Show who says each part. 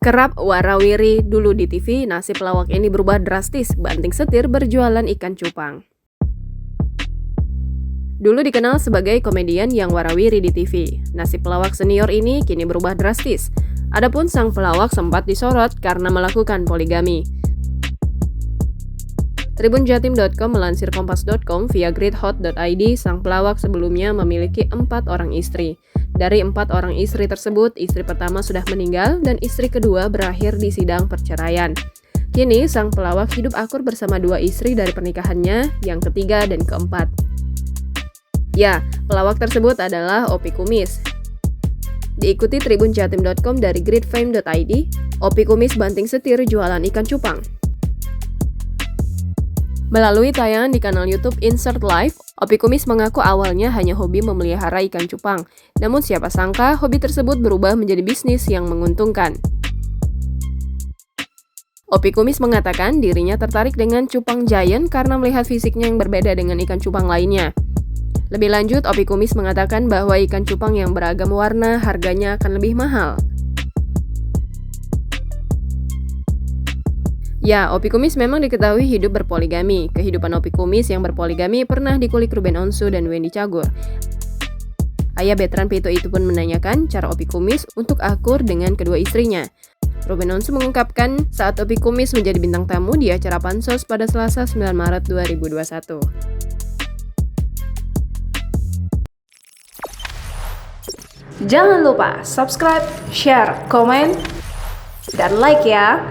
Speaker 1: Kerap warawiri dulu di TV, nasib pelawak ini berubah drastis, banting setir berjualan ikan cupang. Dulu dikenal sebagai komedian yang warawiri di TV, nasib pelawak senior ini kini berubah drastis. Adapun sang pelawak sempat disorot karena melakukan poligami. Tribunjatim.com melansir kompas.com via gridhot.id, sang pelawak sebelumnya memiliki 4 orang istri. Dari 4 orang istri tersebut, istri pertama sudah meninggal dan istri kedua berakhir di sidang perceraian. Kini, sang pelawak hidup akur bersama 2 istri dari pernikahannya, yang ketiga dan keempat. Ya, pelawak tersebut adalah Opi Kumis. Diikuti tribunjatim.com dari gridfame.id, Opi Kumis banting setir jualan ikan cupang. Melalui tayangan di kanal YouTube Insert Live, Opi Kumis mengaku awalnya hanya hobi memelihara ikan cupang. Namun siapa sangka hobi tersebut berubah menjadi bisnis yang menguntungkan. Opi Kumis mengatakan dirinya tertarik dengan cupang giant karena melihat fisiknya yang berbeda dengan ikan cupang lainnya. Lebih lanjut, Opi Kumis mengatakan bahwa ikan cupang yang beragam warna harganya akan lebih mahal. Ya, Opi Kumis memang diketahui hidup berpoligami. Kehidupan Opi Kumis yang berpoligami pernah dikulik Ruben Onsu dan Wendy Cagur. Ayah Betran Pito itu pun menanyakan cara Opi Kumis untuk akur dengan kedua istrinya. Ruben Onsu mengungkapkan saat Opi Kumis menjadi bintang tamu di acara Pansos pada Selasa 9 Maret 2021.
Speaker 2: Jangan lupa subscribe, share, komen, dan like ya!